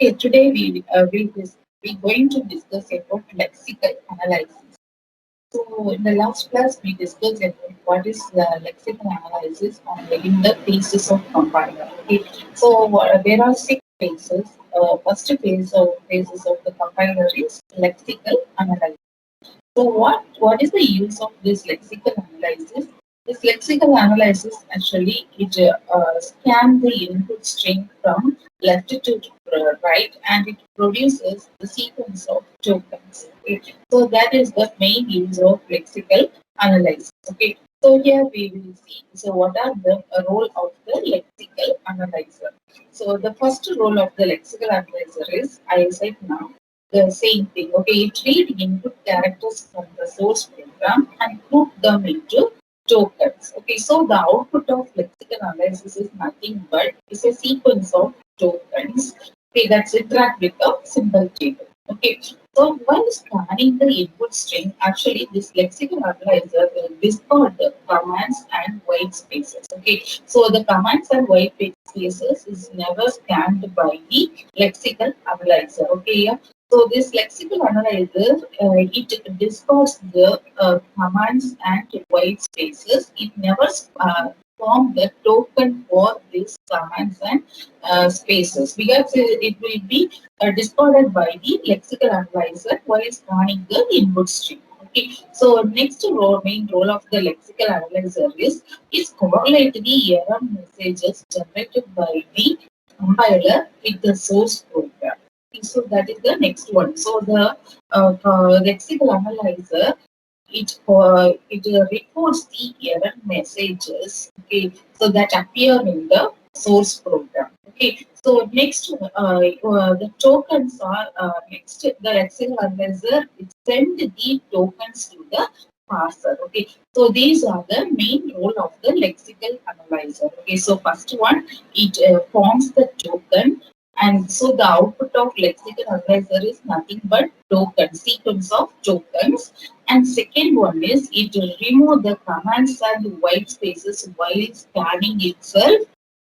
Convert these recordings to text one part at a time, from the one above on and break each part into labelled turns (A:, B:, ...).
A: Okay, today we're going to discuss about lexical analysis. So, in the last class, we discussed about what is the lexical analysis on in the phases of compiler. Okay, so there are six phases. Phases of the compiler is lexical analysis. So what is the use of this lexical analysis? This lexical analysis actually it scans the input string from left to right, and it produces the sequence of tokens. Okay. So that is the main use of lexical analysis. Okay. So here we will see. So what are the role of the lexical analyzer? So the first role of the lexical analyzer is, I said now, the same thing. Okay, it read input characters from the source program and group them into tokens. Okay, so the output of lexical analysis is nothing but is a sequence of tokens. Okay, that's interact with a symbol table. Okay, so while scanning the input string, actually this lexical analyzer will discard the commands and white spaces. Okay, so the commands and white spaces is never scanned by the lexical analyzer. Okay, yeah. So this lexical analyzer, it discards the commands and white spaces. It never form the token for these commands and spaces, because it will be discarded by the lexical analyzer while scanning the input string. Okay. So next main role of the lexical analyzer is correlate the error messages generated by the compiler with the source program. So that is the next one. So the lexical analyzer, it records the error messages. Okay, so that appear in the source program. Okay, so next the tokens are next. The lexical analyzer it send the tokens to the parser. Okay, so these are the main role of the lexical analyzer. Okay, so first one, it forms the token, and so the output of lexical analyzer is nothing but token, sequence of tokens. And second one is it will remove the commands and white spaces while scanning itself.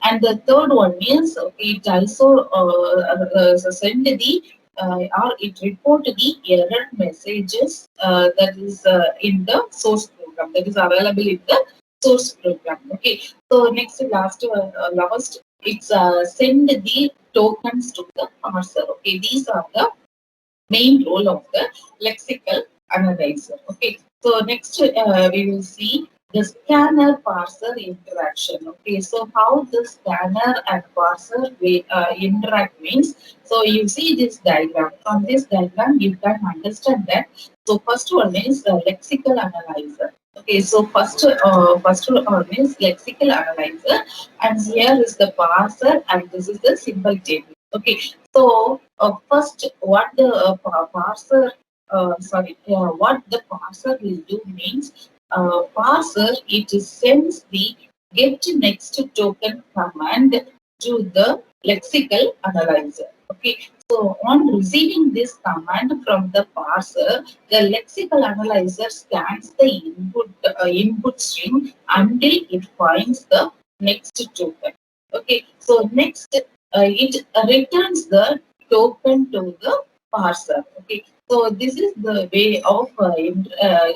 A: And the third one is it also send the or it report the error messages that is in the source program, that is available in the source program. Okay. So next last it's send the tokens to the parser. Okay. These are the main role of the lexical analyzer. Okay, so next we will see the scanner parser interaction. Okay, so how the scanner and parser interact means. So you see this diagram. From this diagram, you can understand that. So first one is the lexical analyzer. Okay, so first one is lexical analyzer, and here is the parser, and this is the symbol table. Okay, so first, what the what the parser will do means, parser it sends the get next token command to the lexical analyzer. Okay, so on receiving this command from the parser, the lexical analyzer scans the input string until it finds the next token. Okay, so next it returns the token to the parser. Okay, so this is the way of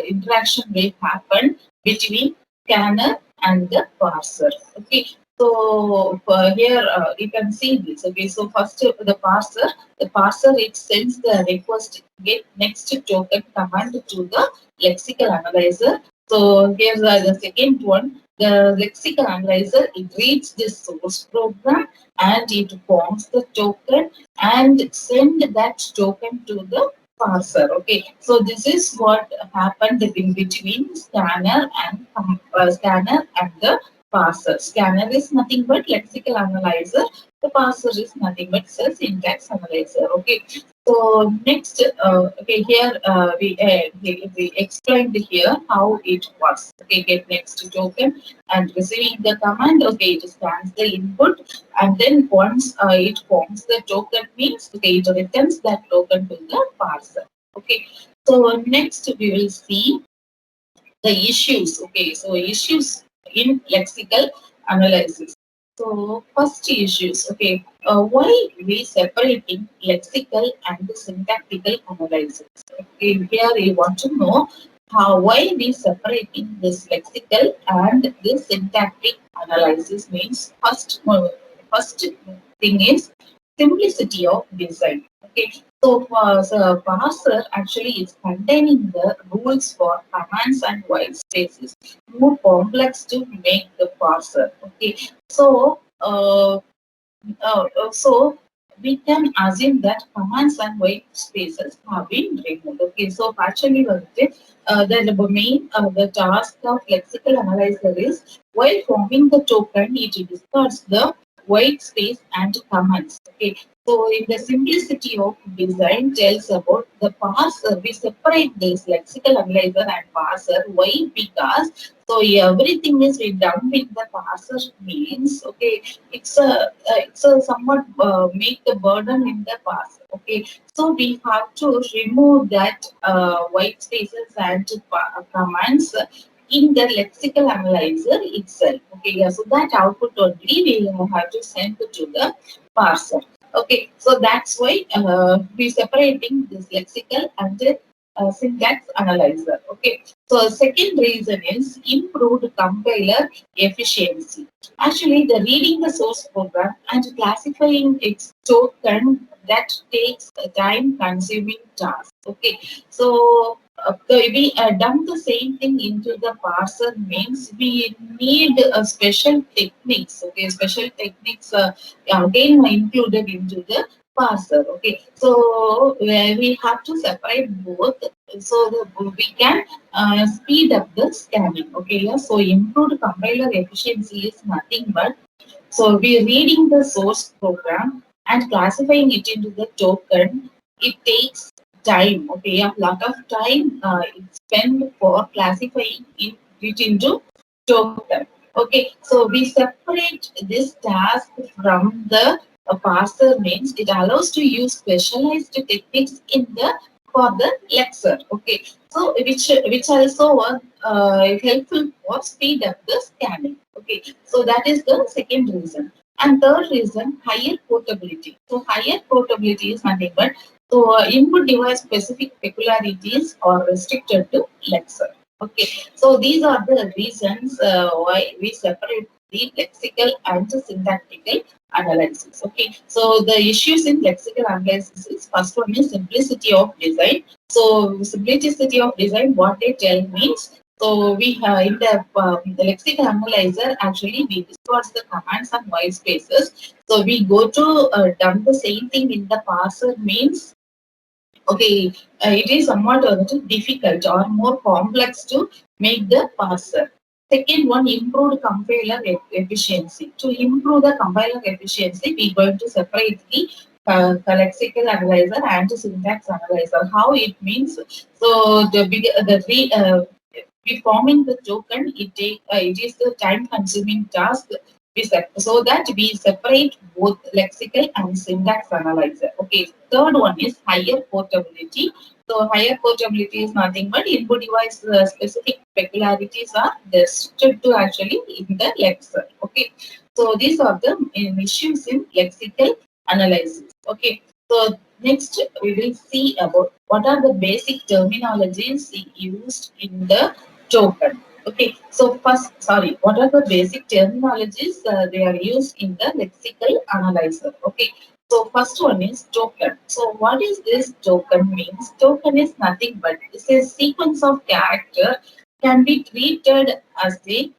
A: interaction will happen between scanner and the parser. Okay, so here you can see this. Okay, so first the parser it sends the request get next token command to the lexical analyzer. So here's the second one. The lexical analyzer it reads this source program and it forms the token and send that token to the parser. Okay, so this is what happened in between scanner and the parser. Scanner is nothing but lexical analyzer. The parser is nothing but syntax analyzer. Okay, so next, okay, here we explained here how it works. Okay, get next token and receiving the command. Okay, it scans the input, and then once it forms the token means, okay, it returns that token to the parser. Okay, so next we will see the issues. Okay, so issues in lexical analysis. So first issues, okay, why we separating lexical and syntactical analysis? Okay, here we want to know why we separating this lexical and this syntactic analysis means first thing is simplicity of design. Okay, so parser actually is containing the rules for commands and white spaces more complex to make the parser. Okay, so so we can assume that commands and white spaces have been removed. Okay, so actually the main the task of lexical analyzer is while forming the token, it discards the white space and commands. Okay, so in the simplicity of design tells about the parser. We separate this lexical analyzer and parser. Why? Because so everything is we done with the parser means okay it's a somewhat make the burden in the past. Okay, so we have to remove that white spaces and commands in the lexical analyzer itself. Okay, yeah, so that output only we have to send to the parser. Okay, so that's why we separating this lexical and the syntax analyzer. Okay, so second reason is improved compiler efficiency. Actually, the reading the source program and classifying its token that takes a time-consuming task. Okay, so we done the same thing into the parser means we need special techniques. Okay, special techniques again included into the parser. Okay, so we have to separate both so that we can speed up the scanning. Okay, yeah. So improved compiler efficiency is nothing but so we're reading the source program and classifying it into the token. It takes time. Okay, a lot of time it's spent for classifying it into token. Okay, so we separate this task from the parser means it allows to use specialized techniques in the for the lexer. Okay, so which also helpful for speed up the scanning. Okay, so that is the second reason. And third reason, higher portability. So higher portability is nothing but so input device specific peculiarities are restricted to lexer. Okay, so these are the reasons why we separate the lexical and the syntactical analysis. Okay, so the issues in lexical analysis is first one is simplicity of design. So simplicity of design, what they tell means so we have in the lexical analyzer actually we discuss the commands and white spaces. So we go to done the same thing in the parser means okay, it is somewhat a little difficult or more complex to make the parser. Second one, improved compiler efficiency. To improve the compiler efficiency, we are going to separate the lexical analyzer and the syntax analyzer. How it means? So we forming the token, it is the time consuming task so that we separate both lexical and syntax analyzer. Okay, third one is higher portability. So higher portability is nothing but input device specific peculiarities are restricted to actually in the lexer. Okay, so these are the issues in lexical analysis. Okay, so next we will see about what are the basic terminologies used in the token. Okay, so first, sorry, what are the basic terminologies they are used in the lexical analyzer? Okay, so first one is token. So what is this token means? Token is nothing but it's a sequence of character can be treated as a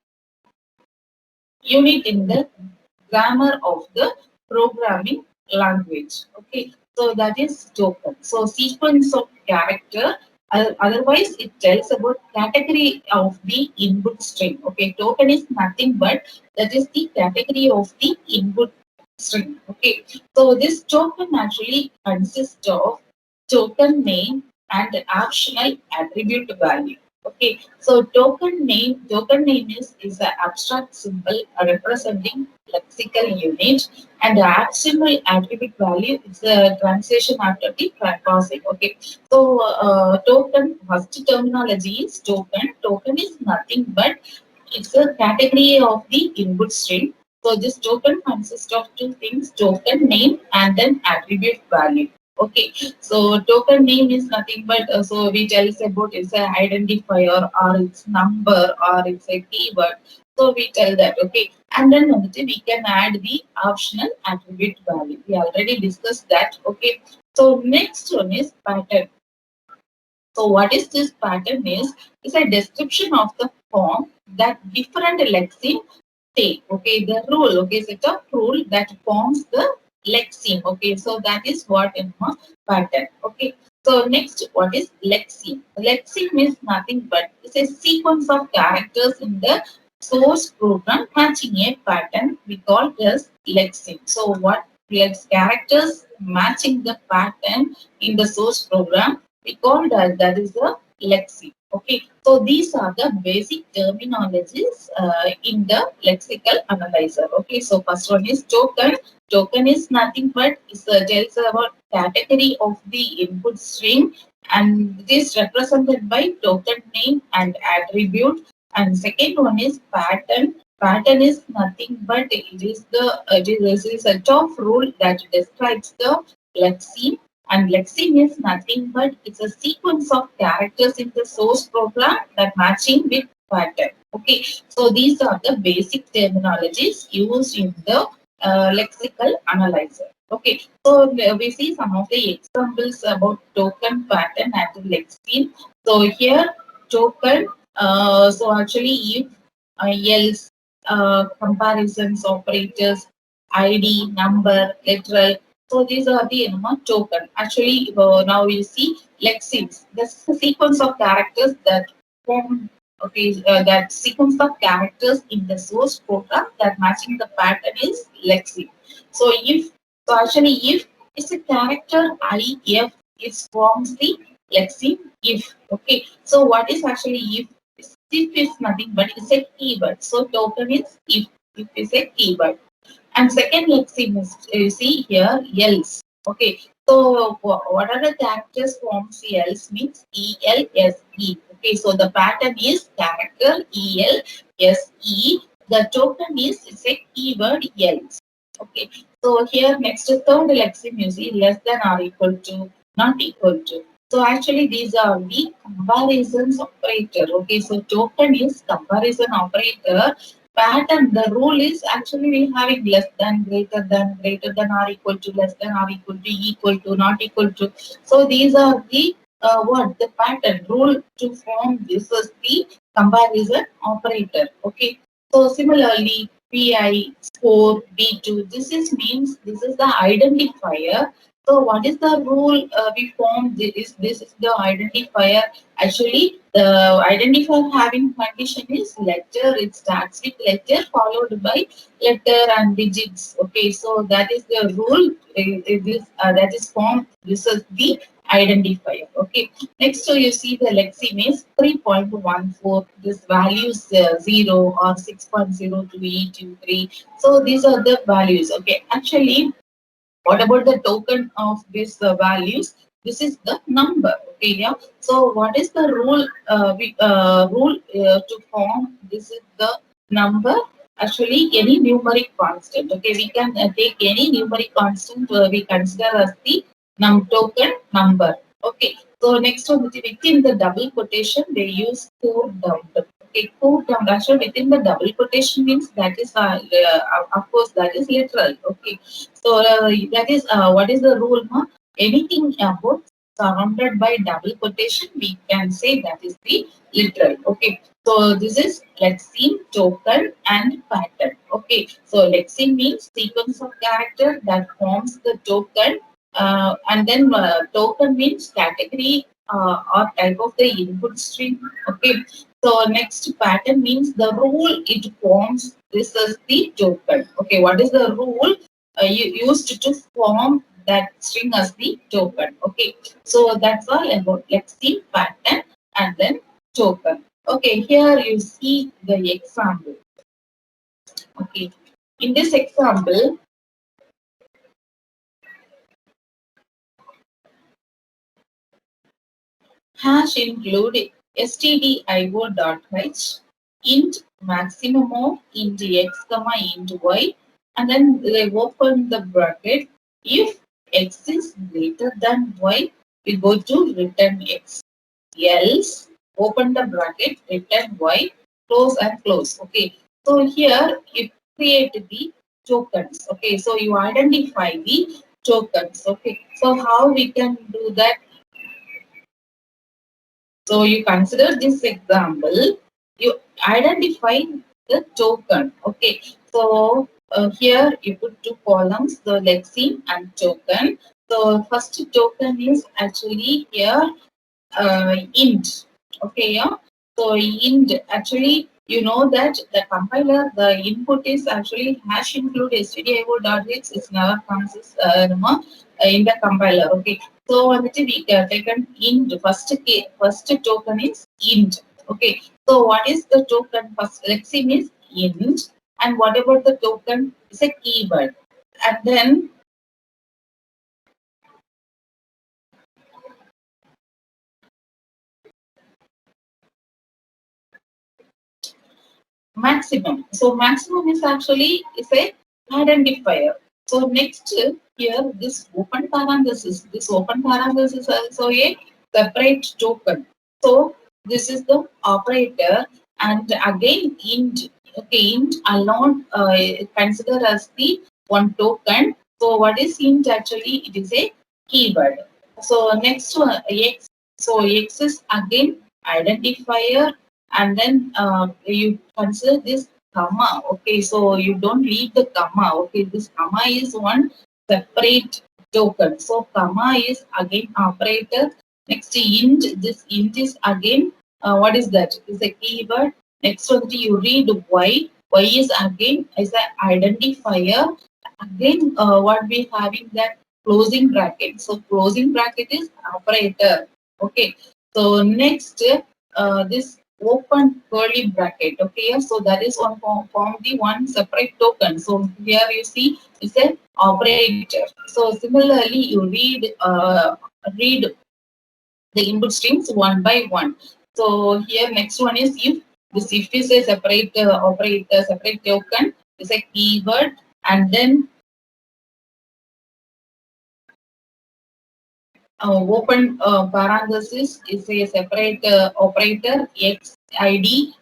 A: unit in the grammar of the programming language. Okay, so that is token. So sequence of character. Otherwise, it tells about category of the input string. Okay, token is nothing but that is the category of the input string. Okay, so this token actually consists of token name and optional attribute value. Okay, so token name is an abstract symbol representing lexical unit, and the optional attribute value is the translation after the parsing. Okay, so token first terminology is token. Token is nothing but it's a category of the input string. So this token consists of two things: token name and then attribute value. Okay, so token name is nothing but so we tell us about it's an identifier or it's number or it's a keyword. So we tell that, okay, and then we can add the optional attribute value. We already discussed that. Okay, so next one is pattern. So what is this pattern is a description of the form that different lexeme take. Okay, the rule, okay, set of rule that forms the lexeme. Okay, so that is what in a pattern. Okay, so next, what is lexeme? Lexeme is nothing but it's a sequence of characters in the source program matching a pattern we call as lexeme. So what characters matching the pattern in the source program we call that is the lexeme. Okay, so these are the basic terminologies in the lexical analyzer. Okay, so first one is token. Token is nothing but it tells about category of the input string, and it is represented by token name and attribute. And second one is pattern. Pattern is nothing but it is a set of rule that describes the lexeme, and lexeme is nothing but it's a sequence of characters in the source program that matching with pattern. Okay, so these are the basic terminologies used in the lexical analyzer. Okay, so we see some of the examples about token, pattern, and lexeme. So here token. So actually, if else, comparisons, operators, ID, number, literal. So these are the token. Actually, now you see lexemes. This is a sequence of characters that form. Okay, that sequence of characters in the source program that matching the pattern is lexeme. So if it's a character if it forms the lexeme if. Okay, so what is actually if? If is nothing but it's a keyword. So token is if is a keyword. And second, let's see, you see here, else. Okay, so what are the characters forms else means ELSE. Okay, so the pattern is character ELSE. The token is it's a keyword else. Okay, so here next third lexeme you see less than or equal to, not equal to. So actually these are the comparisons operator. Okay, so token is comparison operator. Pattern, the rule is actually we having less than, greater than or equal to, less than or equal to, not equal to. So these are the what the pattern rule to form this is the comparison operator. Okay. So similarly, PI, score, B2, this is means this is the identifier. So what is the rule we formed? This is the identifier. Actually, the identifier having condition is letter. It starts with letter followed by letter and digits. Okay, so that is the rule. That is formed. This is the identifier. Okay. Next, so you see the lexeme is 3.14. This values 0 or 6.02823. So these are the values. Okay. Actually, what about the token of these values? This is the number. Okay, yeah. So what is the rule? Rule to form this is the number. Actually, any numeric constant. Okay, we can take any numeric constant. We consider as the token number. Okay. So next one within the double quotation they use code down. Okay, code down. Actually, within the double quotation means that is of course that is literal. Okay. So that is what is the rule? Huh? Anything about surrounded by double quotation, we can say that is the literal. Okay. So this is lexeme, token, and pattern. Okay. So lexeme means sequence of character that forms the token, and then token means category or type of the input string. Okay. So next pattern means the rule it forms. This is the token. Okay. What is the rule? You used to form that string as the token. Okay, so that's all about lexeme, pattern, and then token. Okay, here you see the example. Okay, in this example, hash include stdio.h int maximum of int x comma int y, and then they open the bracket. If x is greater than y, we go to return x. Else, open the bracket, return y, close and close. Okay. So here you create the tokens. Okay. So you identify the tokens. Okay. So how we can do that? So you consider this example, you identify the token. Okay, so here you put two columns, the lexeme and token. So first token is actually here int. Okay, yeah. So int actually you know that the compiler the input is actually hash include stdio.h. It's never comes in the compiler. Okay, so வந்துட்டு we taken int first token is int. Okay, so what is the token first? Lexeme is int, and what about the token is a keyword, and then maximum. So maximum is actually is a identifier. So next here this open parenthesis. This open parenthesis is also a separate token. So this is the operator, and again int. Okay, int alone consider as the one token. So what is int actually? It is a keyword. So next one x. So x is again identifier, and then you consider this comma. Okay, so you don't leave the comma. Okay, this comma is one separate token. So comma is again operator. Next int, this int is again what is that? Is a keyword. Next one you read y. Y is again is an identifier. Again, what we having that closing bracket. So closing bracket is operator. Okay. So next, this open curly bracket. Okay, so that is one form the one separate token. So here you see it's an operator. So similarly, you read the input streams one by one. So here next one is if. This if is a separate operator, separate token is a keyword, and then open parenthesis is a separate operator x id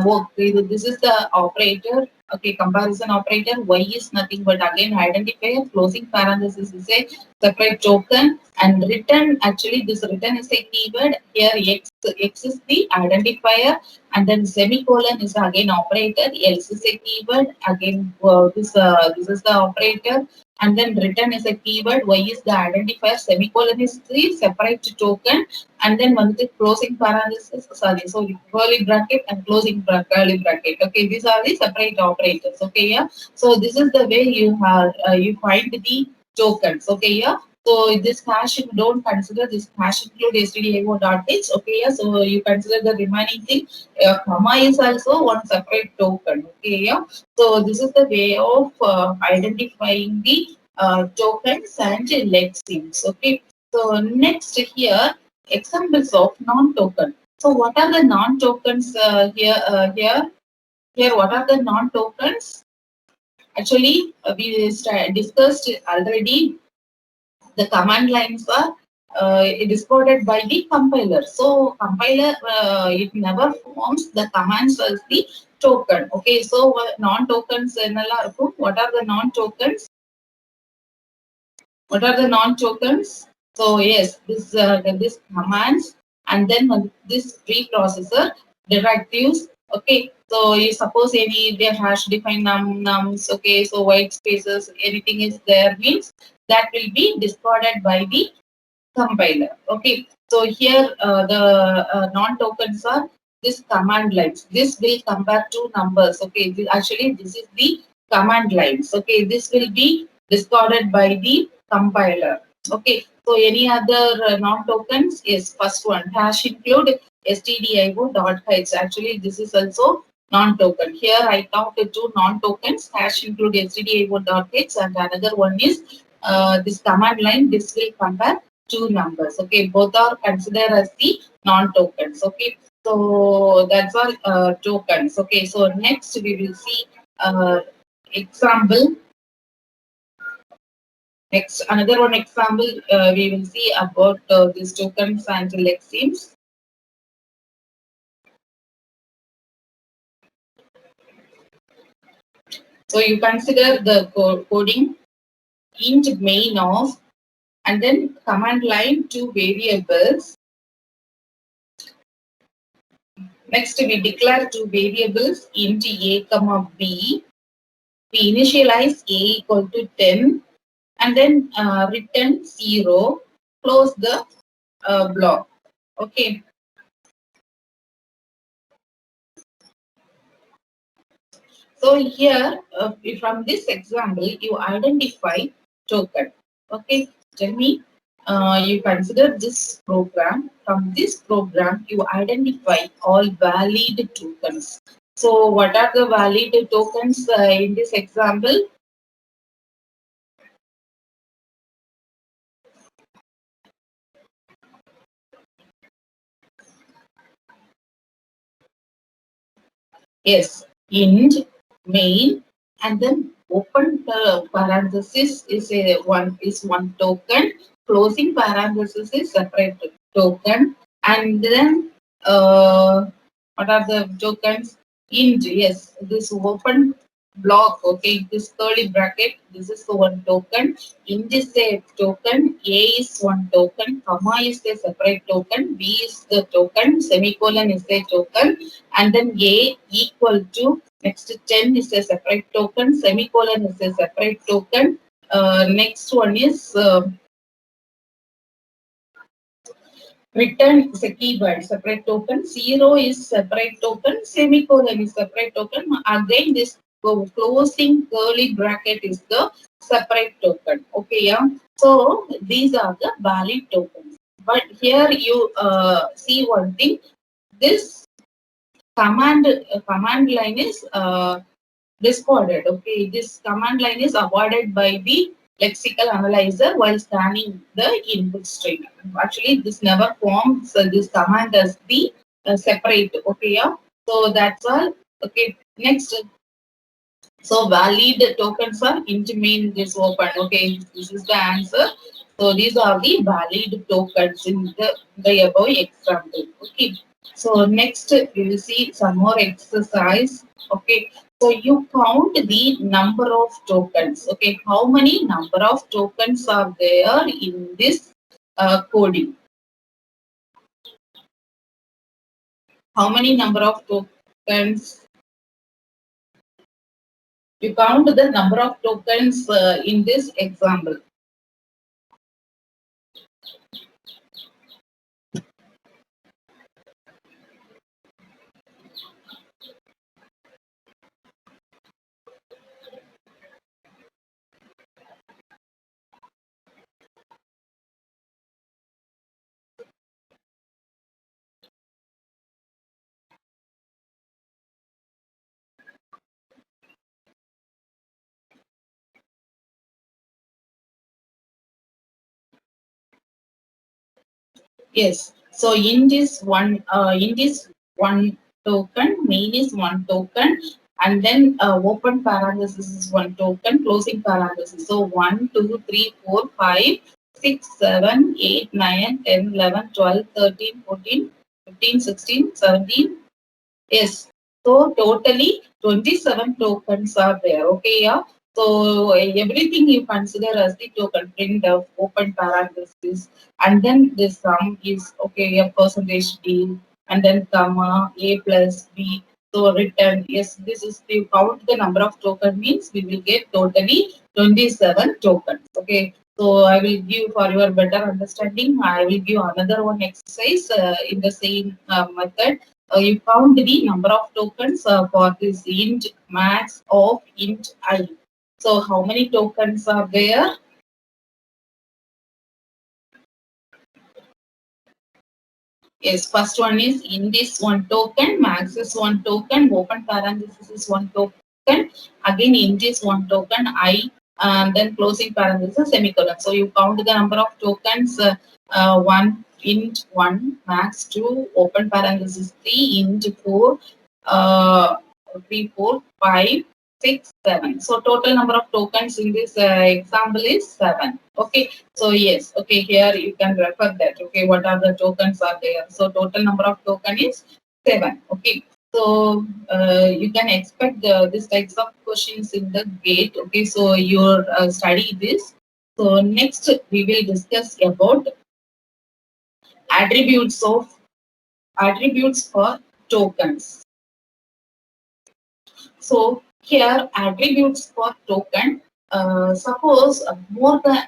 A: work. This is the operator. Okay, comparison operator. Y is nothing but again identifier. Closing parenthesis is a separate token, and return actually this return is a keyword. Here x is the identifier, and then semicolon is again operator. Else is a keyword. Again this is the operator, and then return is a keyword, y is the identifier, semicolon is the separate token, and then one the closing parenthesis, sorry, so curly bracket and closing curly bracket. Okay, these are the separate operators. Okay, yeah. So this is the way you have you find the tokens. Okay, yeah. So this hash you don't consider this hash include stdio.h. Okay, yeah. So you consider the remaining thing. Comma is also one separate token. Okay, yeah. So this is the way of identifying the tokens and lexemes. Okay. So next here examples of non-token. So what are the non-tokens here? What are the non-tokens? Actually, we discussed already. The command lines are discarded by the compiler. So compiler it never forms the commands as the token. Okay, so non-tokens what are the non-tokens? What are the non-tokens? So yes, this commands, and then this preprocessor directives. Okay, so you suppose any their hash defined nums. Okay, so white spaces, anything is there means that will be discarded by the compiler. Okay, so here the non-tokens are this command lines. This will compare two numbers. Okay, actually this is the command lines. Okay, this will be discarded by the compiler. Okay, so any other non-tokens is first one hash include stdio.h. Actually, this is also non-token. Here I count the two non-tokens hash include stdio.h, and another one is this command line. This will compare two numbers. Okay, both are considered as the non-tokens. Okay, So that's all tokens. Okay, so next we will see example. Next, another one example we will see about these tokens and lexemes. So you consider the coding int main of, and then command line two variables. Next, we declare two variables int a comma b. We initialize a equal to 10 and then return 0, close the block. Okay. So here, from this example, you identify token. Okay. Tell me, you consider this program. From this program, you identify all valid tokens. So what are the valid tokens in this example? Yes, int, main, and then open parenthesis is one token, closing parenthesis is separate token, and then what are the tokens? Int, yes, this open block, okay, this curly bracket, this is the one token. Int is a token, a is one token, comma is a separate token, b is the token, semicolon is a token, and then a equal to, next 10 is a separate token, semicolon is a separate token. Next one is return is a keyword, separate token, 0 is separate token, semicolon is separate token. Again, this closing curly bracket is the separate token. Okay, yeah. So these are the valid tokens. But here you see one thing. This command line is discarded. Okay, this command line is avoided by the lexical analyzer while scanning the input string. Actually, this never forms this command as the separate. Okay, yeah. So that's all. Okay, next. So valid tokens are int main is open. Okay, this is the answer. So these are the valid tokens in the above example. Okay. So next we will see some more exercise. Okay. So you count the number of tokens. Okay. How many number of tokens are there in this coding? How many number of tokens? You count the number of tokens in this example. Yes. So in this one token, main is one token, and then open parenthesis is one token, closing parenthesis. So 1, 2, 3, 4, 5, 6, 7, 8, 9, 10, 11, 12, 13, 14, 15, 16, 17. Yes. So totally 27 tokens are there. Okay, yeah. So everything you consider as the token, print of open parenthesis, and then the sum is okay, a percentage D, and then comma A plus B. So return, yes, this is the count the number of token means we will get totally 27 tokens. Okay. So I will give for your better understanding. I will give another one exercise in the same method. You count the number of tokens for this int max of int I. So how many tokens are there? Yes, first one is in this one token, max is one token, open parenthesis is one token, again in this one token, I, and then closing parenthesis, semicolon. So you count the number of tokens, 1, int 1 max 2 open parenthesis 3 int 4 uh, 3 4 5 6 7. So total number of tokens in this example is 7. Okay, so yes, okay, here you can refer that. Okay, what are the tokens are there? So total number of token is 7. Okay, so you can expect this types of questions in the gate. Okay, so you study this. So next we will discuss about attributes of attributes for tokens. So here attributes for token. Suppose more than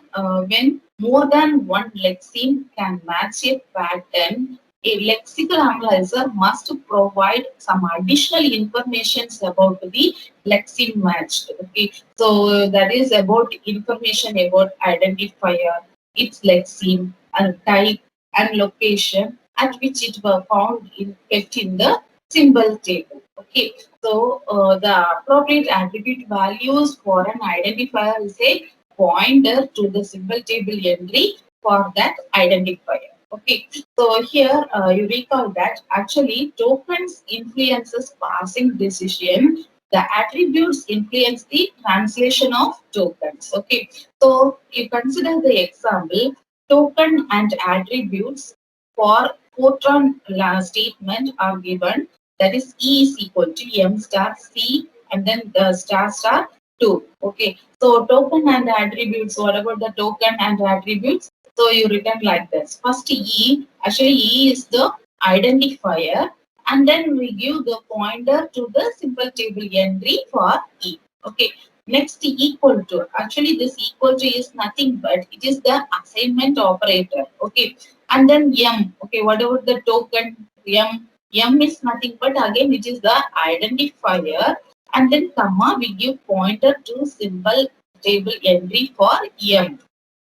A: when more than one lexeme can match a pattern, a lexical analyzer must provide some additional information about the lexeme matched. Okay, so that is about information about identifier, its lexeme, and type and location at which it was found in kept in the symbol table. Okay, so the appropriate attribute values for an identifier is a pointer to the symbol table entry for that identifier. Okay, so here you recall that actually tokens influences passing decision. The attributes influence the translation of tokens. Okay, so you consider the example token and attributes for Fortran statement are given, that is E is equal to M star C and then the star star 2. Okay, so token and attributes, what about the token and attributes? So you written like this. First E, actually E is the identifier and then we give the pointer to the simple table entry for E. Okay, next equal to, actually this equal to is nothing but it is the assignment operator. Okay, and then M. Okay, what about the token? M is nothing but again it is the identifier and then comma we give pointer to symbol table entry for M.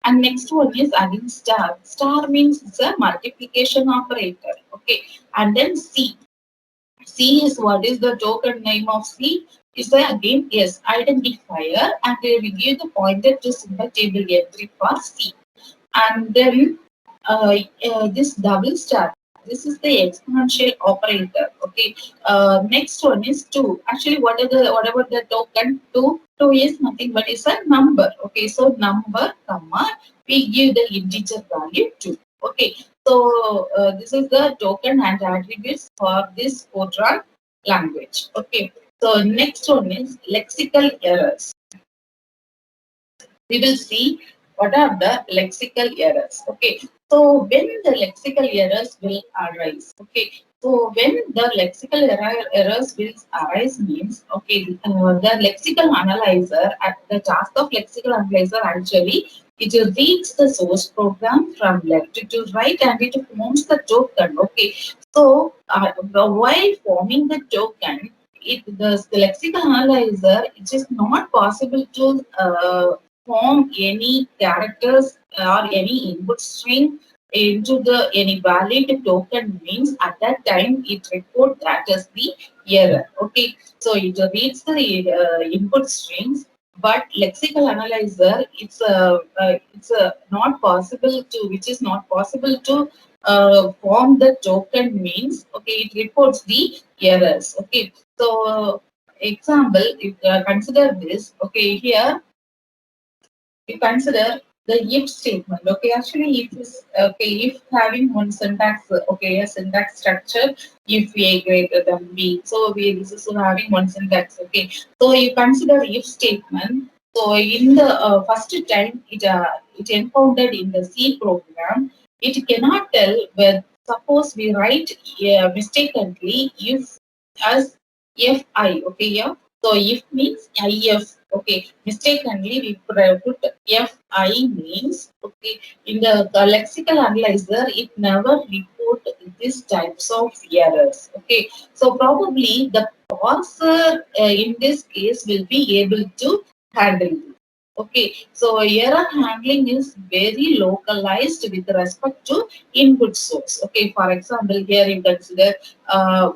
A: And next one is again star. Star means it's a multiplication operator. Okay, and then C. C is what is the token name of C? Is the again yes identifier and we give the pointer to symbol table entry for C. And then this double star, this is the exponential operator. Okay, next one is 2. Actually what about the token? 2 is nothing but it's a number. Okay, so number comma we give the integer value 2. Okay, so this is the token and attributes for this Fortran language. Okay, so next one is lexical errors. We will see what are the lexical errors. Okay, so when the lexical errors will arise. Okay, so when the errors will arise means, okay, the lexical analyzer, at the task of lexical analyzer actually, it reads the source program from left to right and it forms the token. Okay, so while forming the token, the lexical analyzer, it is not possible to form any characters or any input string into the any valid token means at that time it reports that as the error. Okay, so it reads the input strings, but lexical analyzer it's not possible to, which is not possible to form the token means, okay, it reports the errors. Okay, so example, if consider this. Okay, here we consider the if statement. Okay, actually if is okay, if having one syntax, okay, a syntax structure, if a greater than b, so we this is having one syntax. Okay, so you consider if statement. So in the first time it encountered in the C program, it cannot tell where, suppose we write mistakenly if as fi. Okay, yeah, so if means if. Okay, mistakenly we put fi means, okay, in the lexical analyzer it never report these types of errors. Okay, so probably the parser in this case will be able to handle it. Okay, so error handling is very localized with respect to input source. Okay, for example, here you consider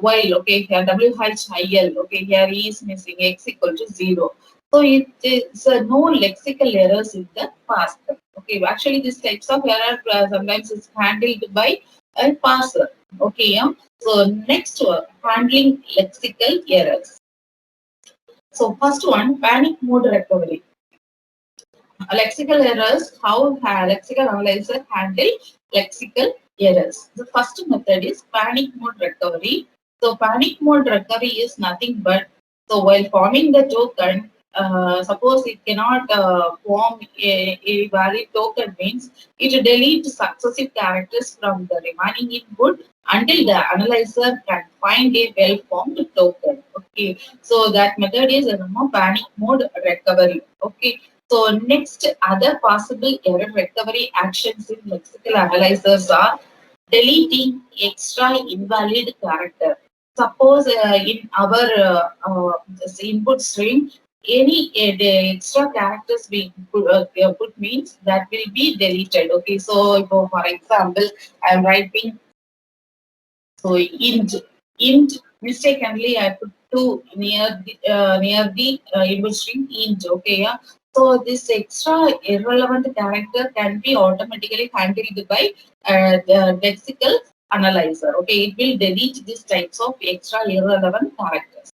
A: while, okay, here while, okay, here E is missing x equal to 0. So it is no lexical errors in the past. Okay, actually these types of error sometimes is handled by a parser. Okay, yeah. So next one, handling lexical errors. So first one, panic mode recovery. Lexical errors, how lexical analyzer handle lexical errors. The first method is panic mode recovery. So panic mode recovery is nothing but, so while forming the token, suppose it cannot form a valid token, means it deletes successive characters from the remaining input until the analyzer can find a well-formed token. Okay, so that method is a panic mode recovery. Okay, so next, other possible error recovery actions in lexical analyzers are deleting extra invalid character. Suppose in our this input string, any the extra characters we put means that will be deleted. Okay, so for example, I am writing so int mistakenly I put two near the input string int. Okay, yeah. So this extra irrelevant character can be automatically handled by the lexical analyzer. Okay, it will delete these types of extra irrelevant characters.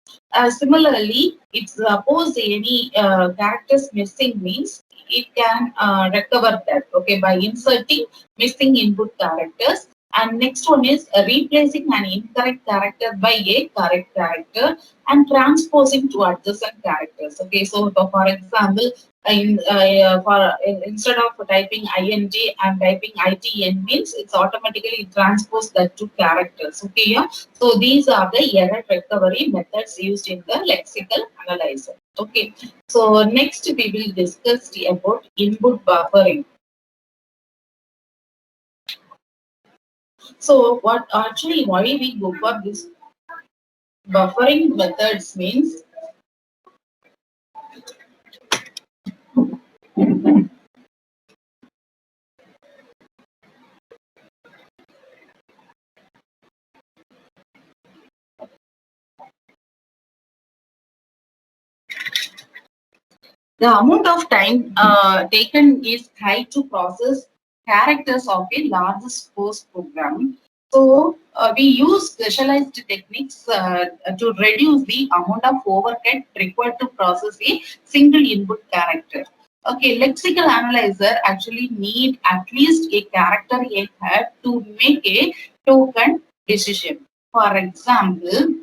A: Similarly, if suppose any characters missing means it can recover that. Okay, by inserting missing input characters. And next one is replacing an incorrect character by a correct character and transposing to adjacent characters. Okay, so for example, instead of typing int and typing itn means it's automatically transposed that to characters. Okay, yeah. So these are the error recovery methods used in the lexical analyzer. Okay, so next we will discuss about input buffering. So what actually why we go for this buffering methods means the amount of time taken is high to process characters of a large source program. So we use specialized techniques to reduce the amount of overhead required to process a single input character. Okay, lexical analyzer actually need at least a character ahead to make a token decision. For example,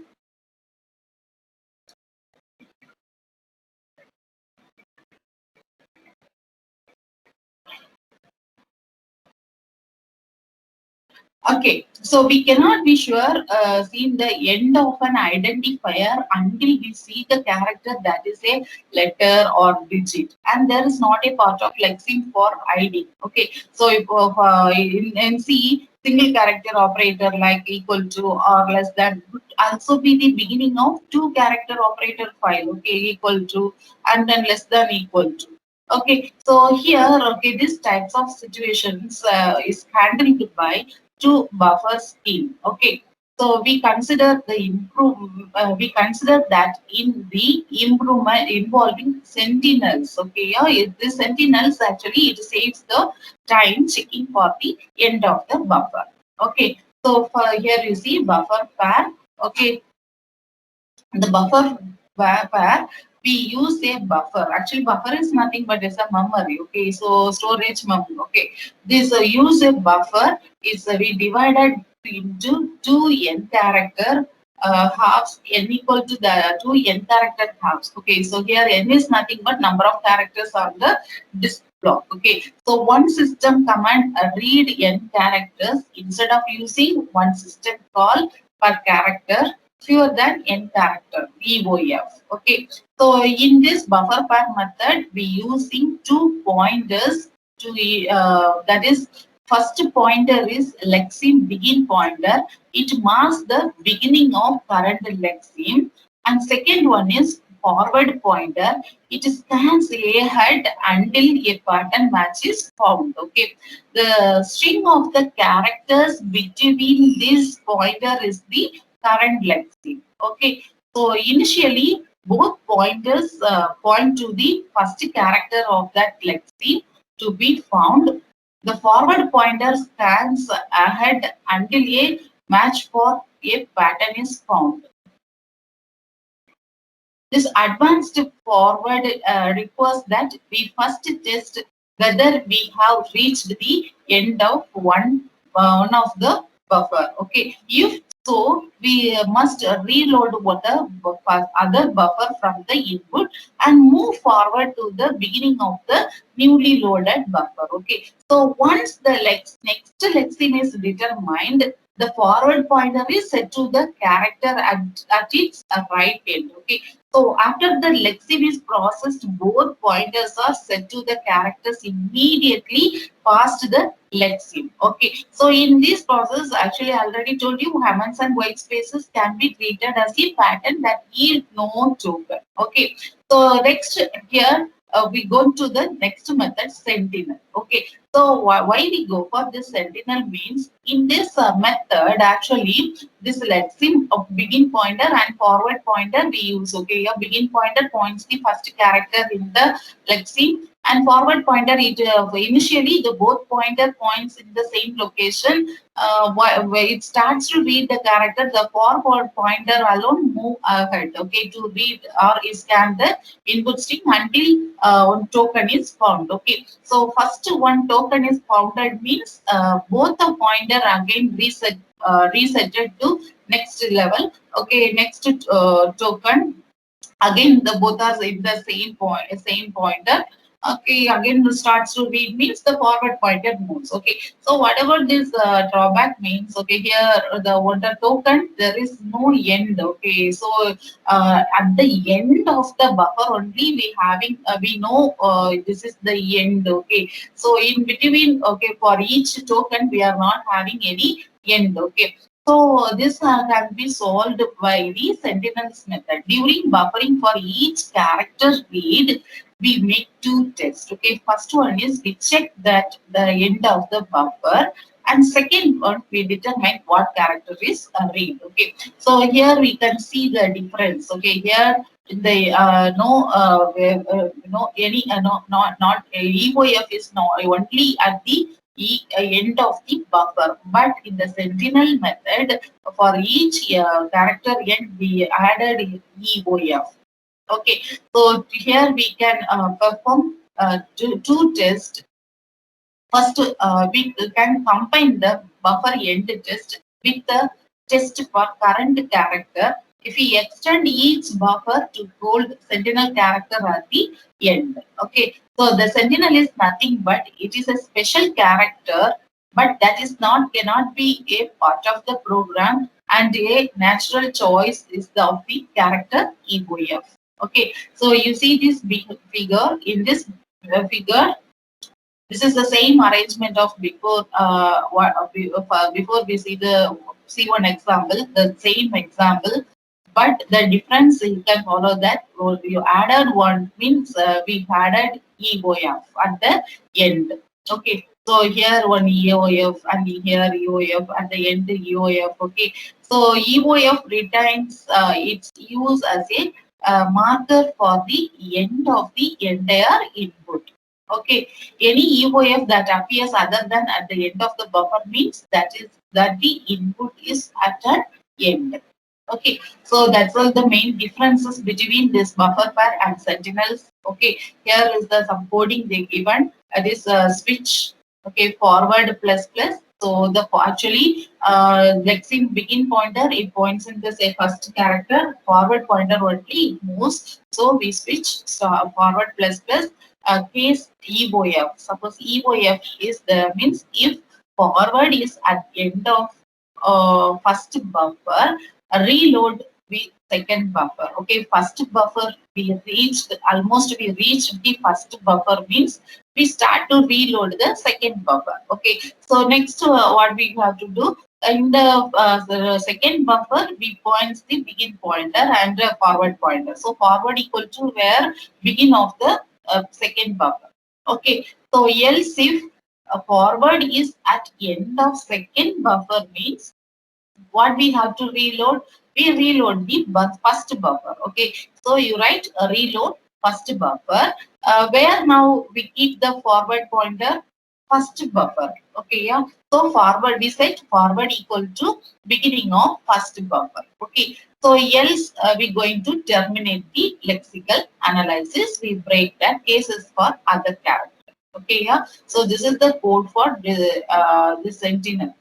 A: okay, so we cannot be sure seeing the end of an identifier until we see the character that is a letter or digit, and there is not a part of lexeme for ID. Okay, so if in C, single character operator like equal to or less than would also be the beginning of two character operator file. Okay, equal to and then less than equal to. Okay, so here, okay, these types of situations is handled by to buffer scheme. Okay, so we consider the we consider that in the improvement involving sentinels. Okay, yeah, the sentinels actually it saves the time checking for the end of the buffer. Okay, so for here you see buffer pair. Okay, the buffer where we use a buffer. Actually, buffer is nothing but it's a memory. Okay, so storage memory. Okay, this use a buffer is we divided into two n character halves n equal to the two n character halves. Okay, so here n is nothing but number of characters on the disk block. Okay, so one system command read n characters instead of using one system call per character fewer than n character VOF. Okay, so in this buffer pair method, we using two pointers to that is first pointer is lexeme begin pointer. It marks the beginning of current lexeme, and second one is forward pointer. It scans ahead until a pattern match is found. Okay, the string of the characters between this pointer is the current lexeme. Okay, so initially both pointers point to the first character of that lexeme to be found. The forward pointer stands ahead until a match for a pattern is found. This advanced forward requires that we first test whether we have reached the end of one of the buffer. Okay, if so, we must reload what the other buffer from the input and move forward to the beginning of the newly loaded buffer. Okay, so once the next lexeme is determined, the forward pointer is set to the character at its right end. Okay, so after the lexeme is processed, both pointers are set to the characters immediately past the lexeme. Okay. So in this process, actually I already told you Hammonds and white spaces can be treated as a pattern that yield no token. Okay. So next here we go to the next method, sentinel. Okay. So why we go for this sentinel means in this method actually this lexeme of begin pointer and forward pointer we use. Okay, a begin pointer points the first character in the lexeme and forward pointer initially the both pointer points in the same location. Where it starts to read the character, the forward pointer alone move ahead. Okay, to read or scan the input string until one token is found. Okay, so first one token is founded means both the pointer again resetted to next level. Okay, next token again the both are in the same pointer. Okay, again starts to read means the forward pointer moves. Okay, so whatever this drawback means, okay, here the wonder token there is no end. Okay, so at the end of the buffer only we know this is the end. Okay, so in between, okay, for each token we are not having any end. Okay, so this can be solved by the sentinels method. During buffering for each character read, we make two tests. Okay, first one is we check that the end of the buffer, and second one we determine what character is read. Okay, so here we can see the difference. Okay, here the no no any no not EOF is no only at the end of the buffer. But in the sentinel method, for each character end, we added EOF. Okay, so here we can perform two tests. First, we can combine the buffer end test with the test for current character. If we extend each buffer to hold sentinel character at the end. Okay, so the sentinel is nothing but it is a special character, but that is not cannot be a part of the program, and a natural choice is the of the character EOF. Okay, so you see this big figure. In this figure, this is the same arrangement of before. Before we see one example, the same example, but the difference you can follow that. You added one means we added EOF at the end. Okay, so here one EOF and here EOF at the end EOF. Okay, so EOF retains its use as a marker for the end of the entire input. Okay, any EOF that appears other than at the end of the buffer means that the input is at an end. Okay, so that's all the main differences between this buffer pair and sentinels. Okay, here is the some coding they given. This switch. Okay, forward plus plus. So the actually lexeme begin pointer it points in the say first character. Forward pointer only moves. So we switch forward plus plus case EOF. Suppose EOF is the means if forward is at end of first buffer, reload with second buffer. Okay, first buffer we reached almost we reached the first buffer means we start to reload the second buffer. Okay, so next what we have to do in the second buffer we points the begin pointer and forward pointer. So forward equal to where begin of the second buffer. Okay, so else if forward is at end of second buffer means what we have to reload? We reload the first buffer. Okay, so you write reload first buffer, where now we keep the forward pointer first buffer. Okay, yeah. So forward, we set forward equal to beginning of first buffer. Okay, so else we going to terminate the lexical analysis. We break that cases for other characters. Okay, yeah. So this is the code for the sentinel.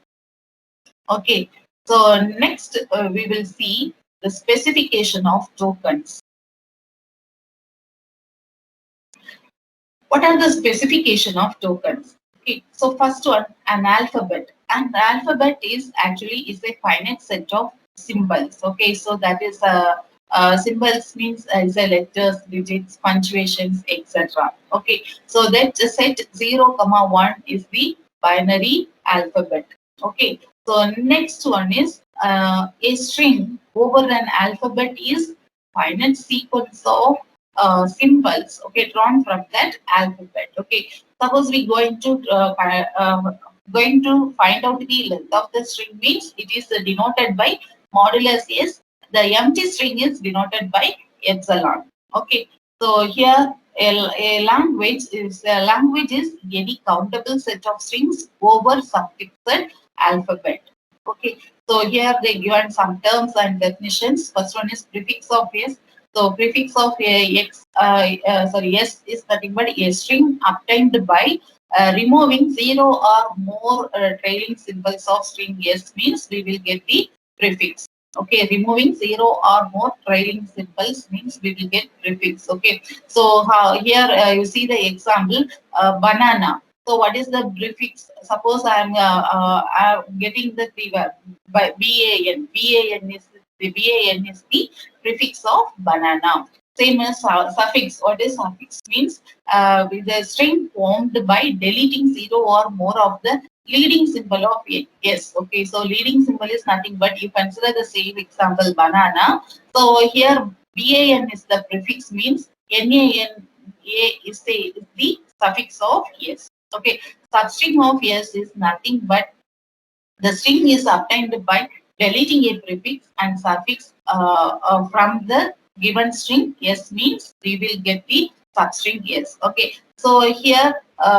A: Okay, so next we will see the specification of tokens. What are the specification of tokens? Okay, so first one, an alphabet. An alphabet is actually is a finite set of symbols. Okay, so that is symbols means is a letters, digits, punctuations, etc. Okay, so that set 0, 1 is the binary alphabet. Okay, so next one is a string over an alphabet is finite sequence of symbols, okay, drawn from that alphabet. Okay, suppose we going to find out the length of the string means it is denoted by modulus s. The empty string is denoted by epsilon. Okay, so here a language is any countable set of strings over suffixed alphabet. Okay, so here they given some terms and definitions. First one is prefix of s. So prefix of s is nothing but a string obtained by removing 0 or more trailing symbols of string s means we will get the prefix. Okay, removing 0 or more trailing symbols means we will get prefix. Okay, so here you see the example banana. So what is the prefix? Suppose I'm getting the keyword by ban. Ban is the prefix of banana. Same as suffix. What is suffix means? With the string formed by deleting 0 or more of the leading symbol of a. Yes. Okay. So leading symbol is nothing but you consider the same example banana. So here ban is the prefix means nan is the suffix of yes. Okay. Substring of yes is nothing but the string is obtained by deleting a prefix and suffix from the given string. Yes means we will get the substring yes. Okay. So here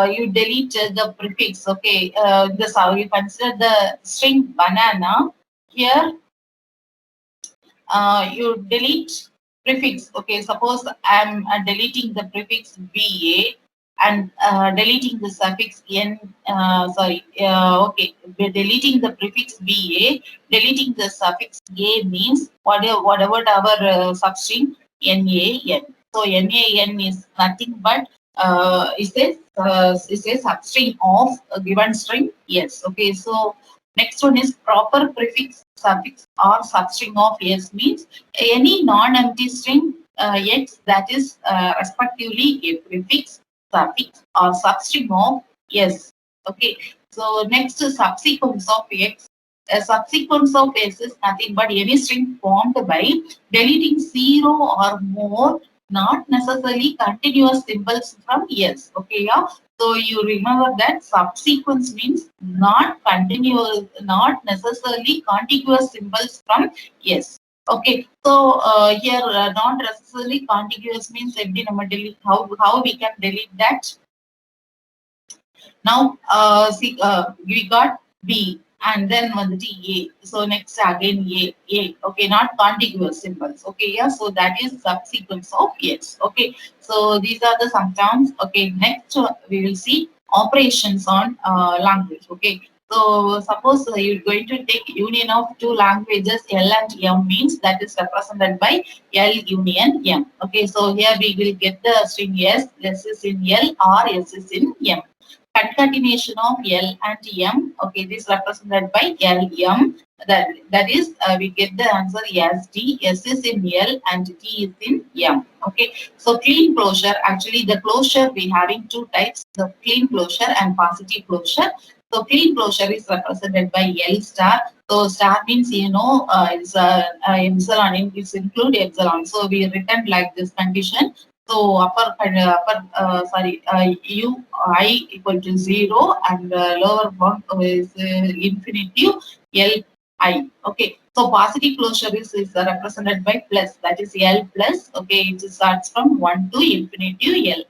A: you delete the prefix. Okay. This how you consider the string banana. Here you delete prefix. Okay, suppose I'm deleting the prefix ba and deleting the suffix n. Okay, we're deleting the prefix ba, deleting the suffix a means whatever our substring nan. So nan is nothing but is a substring of a given string. Yes. Okay. So next one is proper prefix, suffix, or substring of s means any non-empty string x that is respectively a prefix, suffix, or substring of s. Okay. So next is subsequence of x. A subsequence of s is nothing but any string formed by deleting 0 or more not necessarily continuous symbols from s. Okay, yeah. So you remember that subsequence means not continuous, not necessarily contiguous symbols from yes. Okay, so here not necessarily contiguous means empty number delete. How we can delete that? Now, see, we got B and then one the A. So next again A. Okay, not contiguous symbols. Okay, yeah. So that is subsequence of yes. Okay, so these are the some terms. Okay, next we will see operations on language. Okay. So suppose you're going to take union of two languages L and M means that is represented by L union M. Okay, so here we will get the string S is in L or S is in M. Concatenation of L and M. Okay, this represented by L M. That is, we get the answer S T. S is in L and T is in M. Okay, so clean closure. Actually, the closure we having two types: the clean closure and positive closure. So clean closure is represented by L star. So star means it's epsilon. It's include epsilon. So we written like this condition. So u I equal to 0 and lower bound is infinitive L I. Okay, so positive closure is represented by plus, that is L plus. Okay, it starts from 1 to infinitive Li.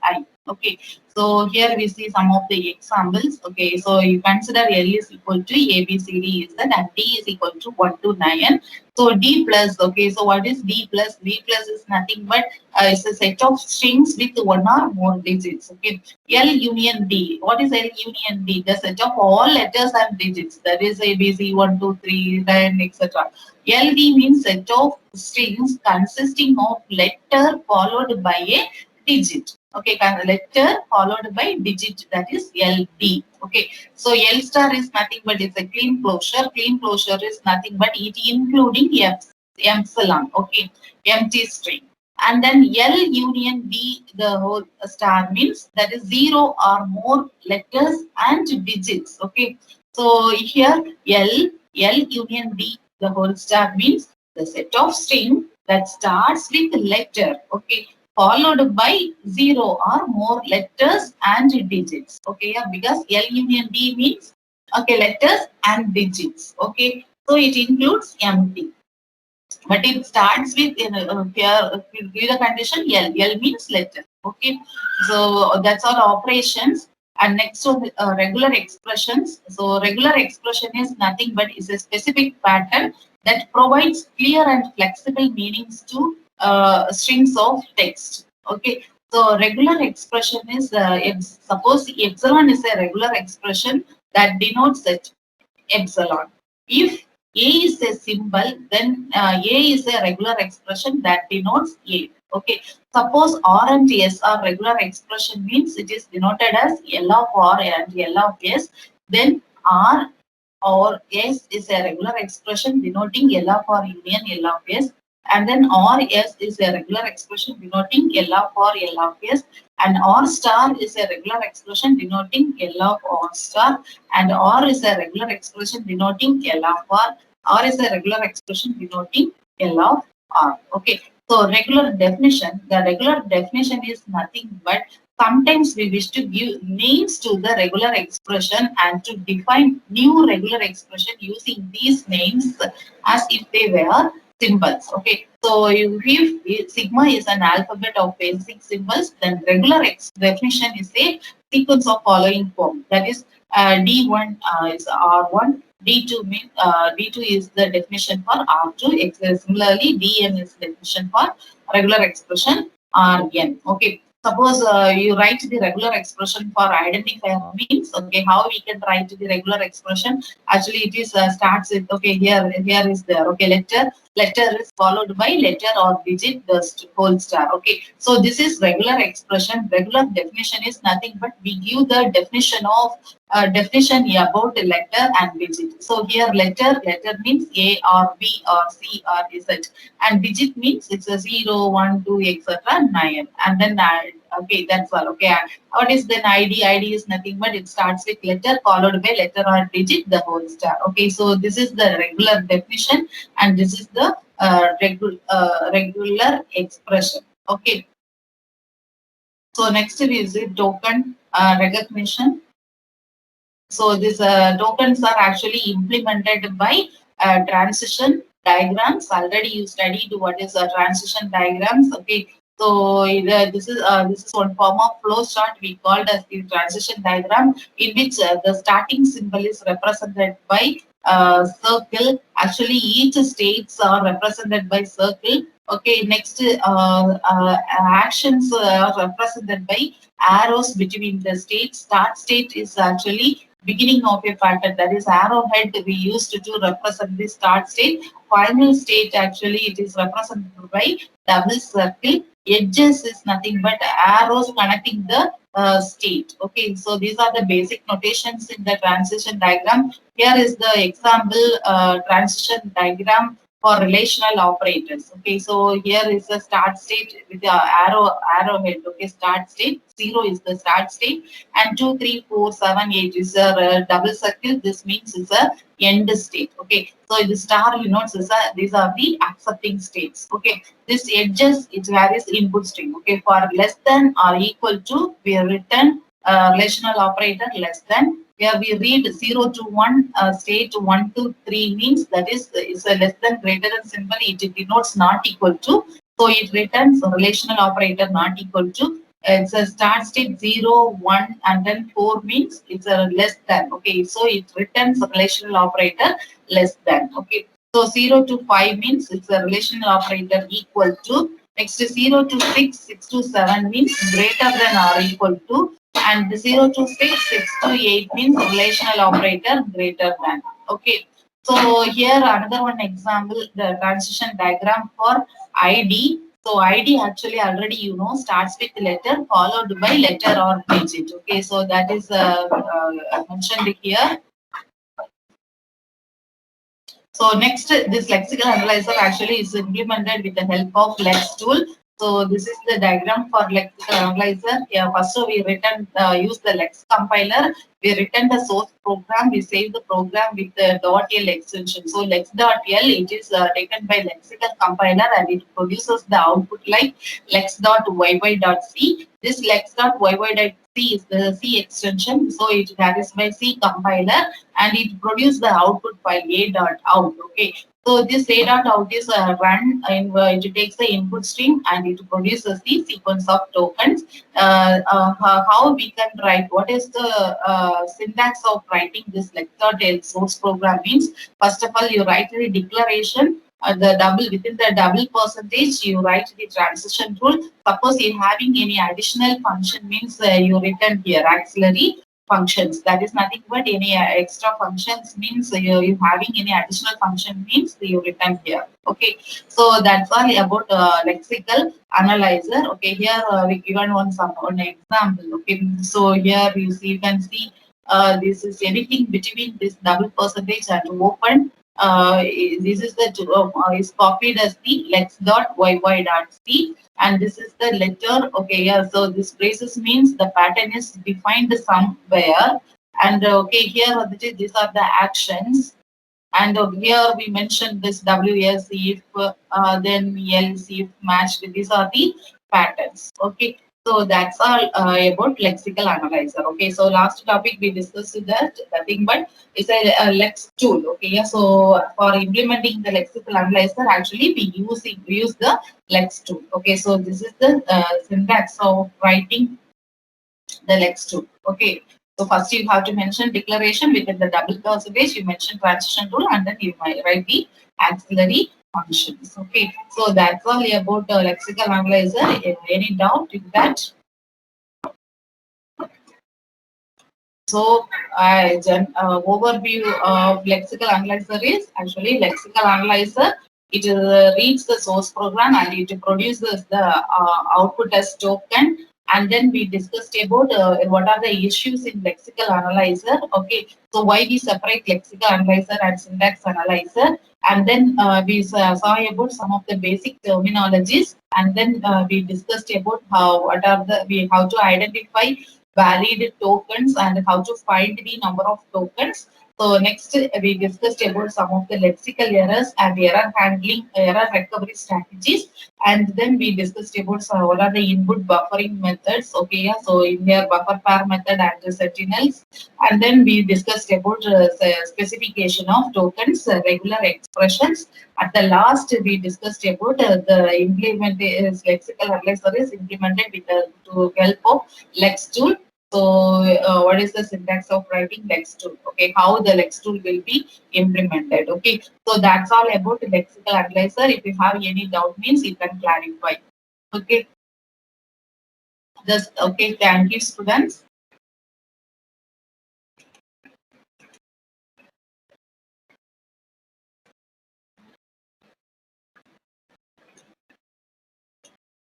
A: Okay, so here we see some of the examples. Okay, so you consider L is equal to A, B, C, D is that, and D is equal to 1 to 9. So D plus, okay, so what is D plus? D plus is nothing but it's a set of strings with one or more digits. Okay, L union D. What is L union D? The set of all letters and digits. That is A, B, C, 1, 2, 3, 10, etc. LD means set of strings consisting of letter followed by a digit. Okay, letter followed by digit, that is LD. Okay, so L star is nothing but it's a clean closure. Clean closure is nothing but it including epsilon. Okay, empty string. And then L union D, the whole star means that is 0 or more letters and digits. Okay, so here L union D, the whole star means the set of string that starts with letter. Okay, followed by 0 or more letters and digits. Okay, yeah, because L union D means okay letters and digits. Okay, so it includes empty, but it starts with here give the condition L. L means letter. Okay, so that's all operations. And next to regular expressions. So regular expression is nothing but is a specific pattern that provides clear and flexible meanings to strings of text. Okay, so regular expression is suppose epsilon is a regular expression that denotes that epsilon. If A is a symbol, then A is a regular expression that denotes A. Okay. Suppose R and S are regular expression means it is denoted as L of R and L of S. Then R or S is a regular expression denoting L of R union L of S. And then R S is a regular expression denoting L of R L of S. And R star is a regular expression denoting L of R star. And R is a regular expression denoting L of R. R is a regular expression denoting L of R. Okay. So regular definition, the regular definition is nothing but sometimes we wish to give names to the regular expression and to define new regular expression using these names as if they were symbols. Okay, so if sigma is an alphabet of basic symbols, then regular definition is a sequence of following form. That is, D1 is R1. D2 means D2 is the definition for R2. Similarly, Dn is the definition for regular expression Rn. Okay. Suppose you write the regular expression for identifier means, okay, how we can write the regular expression? Actually, it is starts with, okay, here is there, okay, letter is followed by letter or digit, the whole star. Okay, so this is regular expression. Regular definition is nothing but we give the definition of definition about the letter and digit. So here letter means A or B or C or Z, and digit means it's a 0, 1, 2, etc. 9, and then okay, that's all. Okay, what is then ID? ID is nothing but it starts with letter followed by letter or digit, the whole star. Okay, so this is the regular definition, and this is the regular expression. Okay, so next is the token recognition. So these tokens are actually implemented by transition diagrams. Already you studied what is a transition diagrams. Okay, so this is one form of flow chart we called as the transition diagram, in which the starting symbol is represented by circle. Actually, each states are represented by circle. Okay, next actions are represented by arrows between the states. Start state is actually beginning of a pattern, that is arrowhead we used to represent the start state. Final state actually it is represented by double circle. Edges is nothing but arrows connecting the state. Okay, so these are the basic notations in the transition diagram. Here is the example transition diagram for relational operators. Okay, so here is the start state with the arrowhead. Okay, start state 0 is the start state, and 2, 3, 4, 7, 8 is a double circle. This means it's a end state. Okay, so the star denotes these are the accepting states. Okay, this edges it varies input string. Okay, for less than or equal to we return relational operator less than. Here we read 0 to 1, state 1 to 3 means that is a less than greater than symbol. It denotes not equal to. So it returns a relational operator not equal to. It's a start state 0, 1, and then 4 means it's a less than. Okay, so it returns a relational operator less than. Okay, so 0 to 5 means it's a relational operator equal to. Next is 0 to 6, 6 to 7 means greater than or equal to. And 0 to 6, 6 to 8 means relational operator greater than. Okay. So here another one example, the transition diagram for ID. So ID actually already starts with letter followed by letter or digit. Okay, so that is mentioned here. So next, this lexical analyzer actually is implemented with the help of Lex tool. So this is the diagram for lexical analyzer. Yeah, first we use the Lex compiler. We return the source program. We save the program with the .l extension. So lex.l it is taken by lexical compiler and it produces the output like lex.yy.c. This lex.yy.c is the C extension. So it carries by C compiler and it produces the output file a.out. Okay, so this a.out is run and it takes the input stream and it produces the sequence of tokens. How we can write, what is the syntax of writing this lex.l source program means, first of all you write the declaration, the double within the double percentage you write the transition rule. Suppose you having any additional function means you return here auxiliary functions. That is nothing but any extra functions means you having any additional function means you return here. Okay, so that's all about lexical analyzer. Okay, here we given one example. Okay, so here you can see this is anything between this double percentage and open. This is the is copied as the lex.yy.c and this is the letter. Okay, yeah, so this braces means the pattern is defined somewhere and okay, here these are the actions and here we mentioned this ws if then else if matched. These are the patterns. Okay, so that's all about lexical analyzer. Okay, so last topic we discussed that nothing but it's a lex tool. Okay, yeah, so for implementing the lexical analyzer actually we use the lex tool. Okay, so this is the syntax of writing the lex tool. Okay, so first you have to mention declaration within the double percentage, you mention transition rule and then you might write the auxiliary functions. Okay, so that's all about lexical analyzer. Any doubt in that? So, overview of lexical analyzer is actually lexical analyzer. It reads the source program and it produces the output as token. And then we discussed about what are the issues in lexical analyzer. Okay, so why we separate lexical analyzer and syntax analyzer. And then we saw about some of the basic terminologies. And then we discussed about how to identify valid tokens and how to find the number of tokens. So next we discussed about some of the lexical errors and error handling, error recovery strategies, and then we discussed about what are the input buffering methods. Okay, yeah, so in here buffer pair method and the sentinels, and then we discussed about specification of tokens, regular expressions. At the last we discussed about the lexical analyzer is implemented with to help of lex tool. So, what is the syntax of writing lex tool? Okay, how the lex tool will be implemented. Okay, so that's all about the lexical analyzer. If you have any doubt, means you can clarify. Okay, just okay. Thank you, students.